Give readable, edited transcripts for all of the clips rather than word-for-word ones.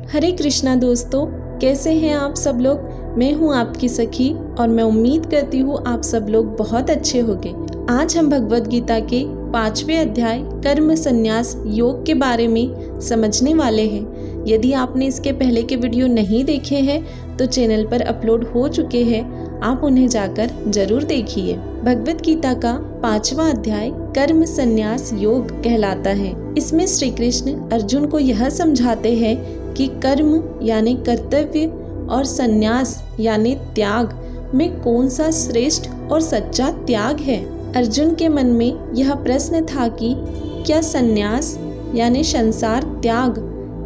हरे कृष्णा दोस्तों, कैसे हैं आप सब लोग। मैं हूं आपकी सखी और मैं उम्मीद करती हूं आप सब लोग बहुत अच्छे होंगे। आज हम भगवद गीता के 5वें अध्याय कर्म संन्यास योग के बारे में समझने वाले हैं। यदि आपने इसके पहले के वीडियो नहीं देखे हैं तो चैनल पर अपलोड हो चुके हैं, आप उन्हें जाकर जरूर देखिए। भगवद गीता का 5वां अध्याय कर्म संन्यास योग कहलाता है। इसमें श्री कृष्ण अर्जुन को यह समझाते हैं कि कर्म यानी कर्तव्य और संन्यास यानी त्याग में कौन सा श्रेष्ठ और सच्चा त्याग है। अर्जुन के मन में यह प्रश्न था कि क्या संन्यास यानी संसार त्याग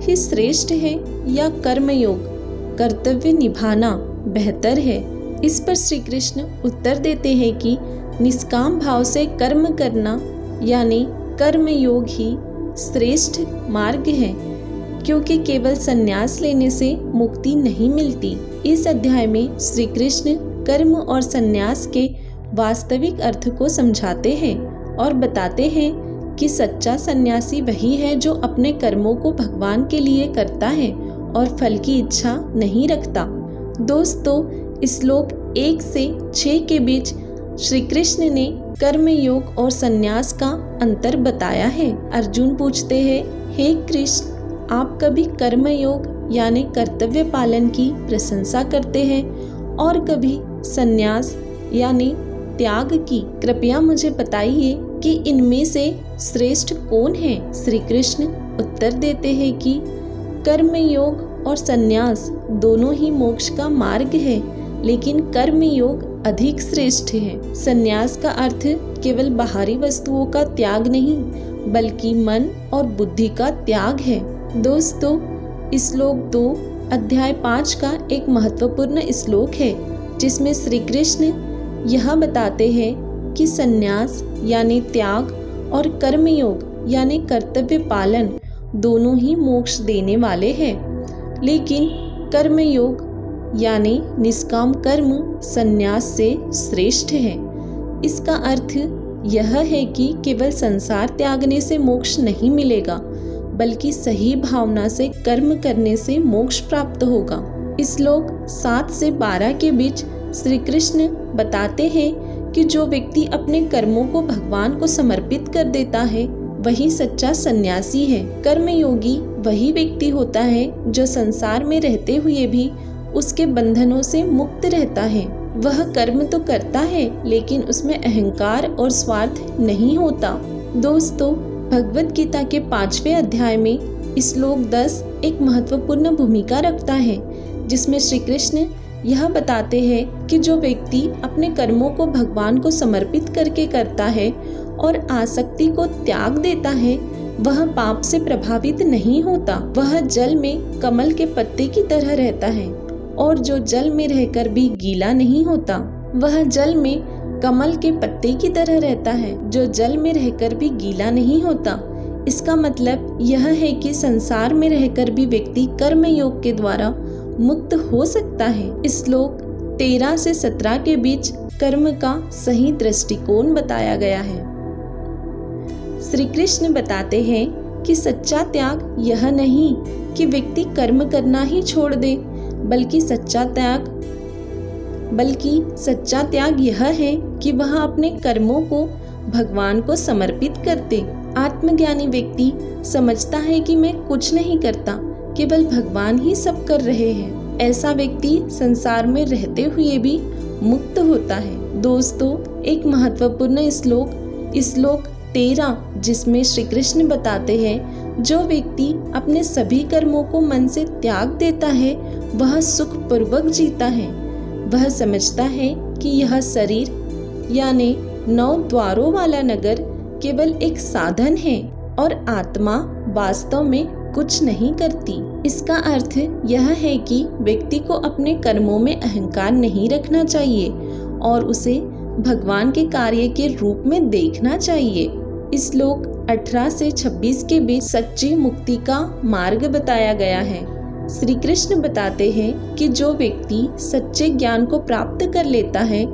ही श्रेष्ठ है या कर्म योग कर्तव्य निभाना बेहतर है। इस पर श्री कृष्ण उत्तर देते हैं कि निष्काम भाव से कर्म करना यानी कर्म योग ही श्रेष्ठ मार्ग है, क्योंकि केवल संन्यास लेने से मुक्ति नहीं मिलती। इस अध्याय में श्री कृष्ण कर्म और संन्यास के वास्तविक अर्थ को समझाते हैं और बताते हैं कि सच्चा सन्यासी वही है जो अपने कर्मों को भगवान के लिए करता है और फल की इच्छा नहीं रखता। दोस्तों, श्लोक 1 से 6 के बीच श्री कृष्ण ने कर्म योग और संन्यास का अंतर बताया है। अर्जुन पूछते हैं, हे कृष्ण, आप कभी कर्म योग यानी कर्तव्य पालन की प्रशंसा करते हैं और कभी संन्यास यानी त्याग की। कृपया मुझे बताइए कि इनमें से श्रेष्ठ कौन है। श्री कृष्ण उत्तर देते हैं कि कर्म योग और संन्यास दोनों ही मोक्ष का मार्ग है, लेकिन कर्म योग अधिक श्रेष्ठ है। संन्यास का अर्थ केवल बाहरी वस्तुओं का त्याग नहीं, बल्कि मन और बुद्धि का त्याग है। दोस्तों, श्लोक 2 अध्याय 5 का एक महत्वपूर्ण श्लोक है, जिसमें श्री कृष्ण यह बताते हैं कि संन्यास यानी त्याग और कर्मयोग यानी कर्तव्य पालन दोनों ही मोक्ष देने वाले हैं, लेकिन कर्मयोग यानी निष्काम कर्म संन्यास से श्रेष्ठ है। इसका अर्थ यह है कि केवल संसार त्यागने से मोक्ष नहीं मिलेगा, बल्कि सही भावना से कर्म करने से मोक्ष प्राप्त होगा। श्लोक 7 से 12 के बीच श्री कृष्ण बताते हैं कि जो व्यक्ति अपने कर्मों को भगवान को समर्पित कर देता है वही सच्चा सन्यासी है। कर्मयोगी वही व्यक्ति होता है जो संसार में रहते हुए भी उसके बंधनों से मुक्त रहता है। वह कर्म तो करता है, लेकिन उसमें अहंकार और स्वार्थ नहीं होता। दोस्तों, भगवद गीता के 5वें अध्याय में श्लोक 10 एक महत्वपूर्ण भूमिका रखता है, जिसमें श्री कृष्ण यह बताते हैं कि जो व्यक्ति अपने कर्मों को भगवान को समर्पित करके करता है और आसक्ति को त्याग देता है, वह पाप से प्रभावित नहीं होता। वह जल में कमल के पत्ते की तरह रहता है, और जो जल में रहकर भी गीला नहीं होता वह जल में कमल के पत्ते की तरह रहता है, जो जल में रहकर भी गीला नहीं होता। इसका मतलब यह है कि संसार में रहकर भी व्यक्ति कर्म योग के द्वारा मुक्त हो सकता है। श्लोक 13 से 17 के बीच कर्म का सही दृष्टिकोण बताया गया है। श्री कृष्ण बताते हैं कि सच्चा त्याग यह नहीं कि व्यक्ति कर्म करना ही छोड़ दे, बल्कि सच्चा त्याग यह है कि वह अपने कर्मों को भगवान को समर्पित कर दे। आत्मज्ञानी व्यक्ति समझता है कि मैं कुछ नहीं करता, केवल भगवान ही सब कर रहे हैं। ऐसा व्यक्ति संसार में रहते हुए भी मुक्त होता है। दोस्तों, एक महत्वपूर्ण श्लोक 13, जिसमें श्री कृष्ण बताते हैं जो व्यक्ति अपने सभी कर्मों को मन से त्याग देता है वह सुखपूर्वक जीता है। वह समझता है कि यह शरीर यानी 9 द्वारों वाला नगर केवल एक साधन है और आत्मा वास्तव में कुछ नहीं करती। इसका अर्थ यह है कि व्यक्ति को अपने कर्मों में अहंकार नहीं रखना चाहिए और उसे भगवान के कार्य के रूप में देखना चाहिए। श्लोक 18 से 26 के बीच सच्ची मुक्ति का मार्ग बताया गया है। श्री कृष्ण बताते हैं कि जो व्यक्ति सच्चे ज्ञान को प्राप्त कर लेता है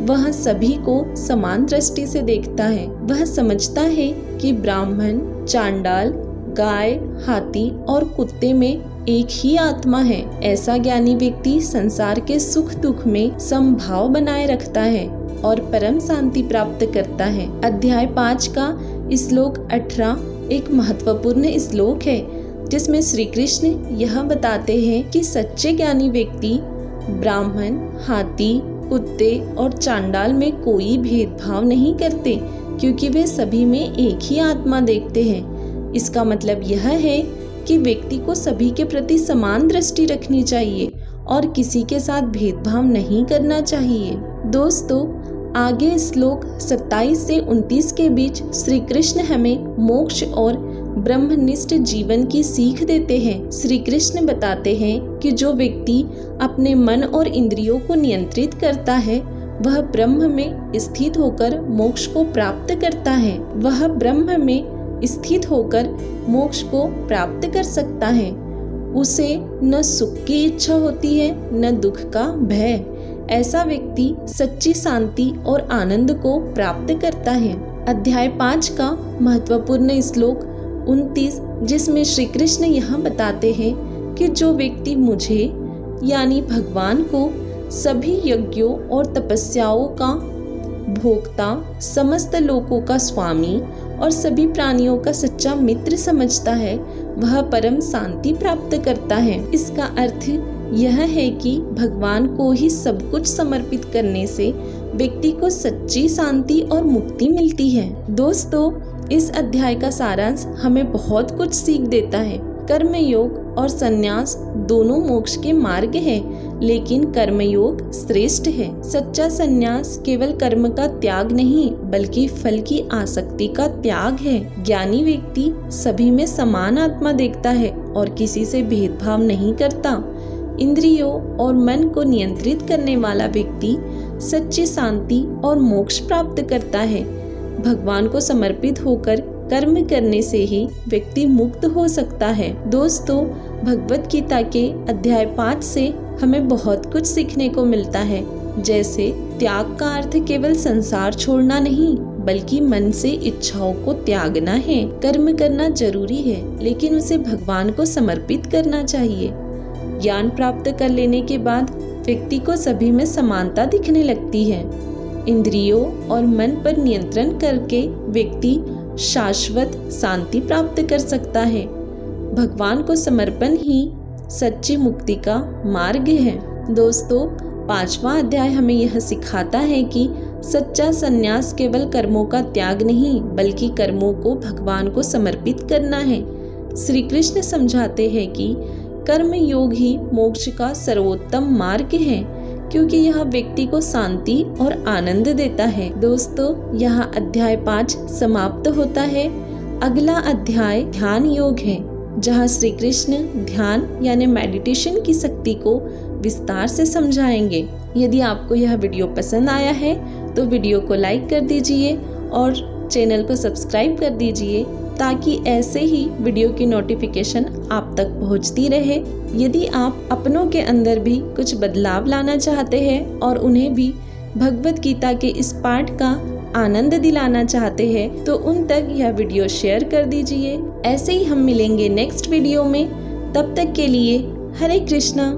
वह सभी को समान दृष्टि से देखता है। वह समझता है कि ब्राह्मण, चांडाल, गाय, हाथी और कुत्ते में एक ही आत्मा है। ऐसा ज्ञानी व्यक्ति संसार के सुख दुख में समभाव बनाए रखता है और परम शांति प्राप्त करता है। अध्याय 5 का श्लोक 18 एक महत्वपूर्ण श्लोक है, जिसमें श्री कृष्ण यह बताते हैं कि सच्चे ज्ञानी व्यक्ति ब्राह्मण, हाथी, कुत्ते और चांडाल में कोई भेदभाव नहीं करते, क्योंकि वे सभी में एक ही आत्मा देखते हैं। इसका मतलब यह है कि व्यक्ति को सभी के प्रति समान दृष्टि रखनी चाहिए और किसी के साथ भेदभाव नहीं करना चाहिए। दोस्तों, आगे श्लोक 27 से 29 के बीच श्री कृष्ण हमें मोक्ष और ब्रह्मनिष्ठ जीवन की सीख देते हैं। श्री कृष्ण बताते हैं कि जो व्यक्ति अपने मन और इंद्रियों को नियंत्रित करता है वह ब्रह्म में स्थित होकर मोक्ष को प्राप्त करता है। वह ब्रह्म में स्थित होकर मोक्ष को प्राप्त कर सकता है। उसे न सुख की इच्छा होती है न दुख का भय। ऐसा व्यक्ति सच्ची शांति और आनंद को प्राप्त करता है। अध्याय 5 का महत्वपूर्ण श्लोक 29, जिसमें श्री कृष्ण यह बताते हैं कि जो व्यक्ति मुझे यानी भगवान को सभी यज्ञों और तपस्याओं का भोक्ता, समस्त लोकों का स्वामी और सभी प्राणियों का सच्चा मित्र समझता है, वह परम शांति प्राप्त करता है। इसका अर्थ यह है कि भगवान को ही सब कुछ समर्पित करने से व्यक्ति को सच्ची शांति और मुक्ति मिलती है। दोस्तों, इस अध्याय का सारांश हमें बहुत कुछ सीख देता है। कर्मयोग और संन्यास दोनों मोक्ष के मार्ग हैं, लेकिन कर्मयोग श्रेष्ठ है। सच्चा संन्यास केवल कर्म का त्याग नहीं बल्कि फल की आसक्ति का त्याग है। ज्ञानी व्यक्ति सभी में समान आत्मा देखता है और किसी से भेदभाव नहीं करता। इंद्रियों और मन को नियंत्रित करने वाला व्यक्ति सच्ची शांति और मोक्ष प्राप्त करता है। भगवान को समर्पित होकर कर्म करने से ही व्यक्ति मुक्त हो सकता है। दोस्तों, भगवत गीता के अध्याय 5 से हमें बहुत कुछ सीखने को मिलता है। जैसे त्याग का अर्थ केवल संसार छोड़ना नहीं बल्कि मन से इच्छाओं को त्यागना है। कर्म करना जरूरी है, लेकिन उसे भगवान को समर्पित करना चाहिए। ज्ञान प्राप्त कर लेने के बाद व्यक्ति को सभी में समानता दिखने लगती है। इंद्रियों और मन पर नियंत्रण करके व्यक्ति शाश्वत शांति प्राप्त कर सकता है। भगवान को समर्पण ही सच्ची मुक्ति का मार्ग है। दोस्तों, 5वां अध्याय हमें यह सिखाता है कि सच्चा संन्यास केवल कर्मों का त्याग नहीं बल्कि कर्मों को भगवान को समर्पित करना है। श्री कृष्ण समझाते हैं कि कर्म योग ही मोक्ष का सर्वोत्तम मार्ग है, क्योंकि यह व्यक्ति को शांति और आनंद देता है। दोस्तों, यहाँ अध्याय 5 समाप्त होता है। अगला अध्याय ध्यान योग है, जहाँ श्री कृष्ण ध्यान यानी मेडिटेशन की शक्ति को विस्तार से समझाएंगे। यदि आपको यह वीडियो पसंद आया है तो वीडियो को लाइक कर दीजिए और चैनल को सब्सक्राइब कर दीजिए, ताकि ऐसे ही वीडियो की नोटिफिकेशन आप तक पहुंचती रहे। यदि आप अपनों के अंदर भी कुछ बदलाव लाना चाहते हैं और उन्हें भी भगवत गीता के इस पाठ का आनंद दिलाना चाहते हैं तो उन तक यह वीडियो शेयर कर दीजिए। ऐसे ही हम मिलेंगे नेक्स्ट वीडियो में। तब तक के लिए हरे कृष्णा।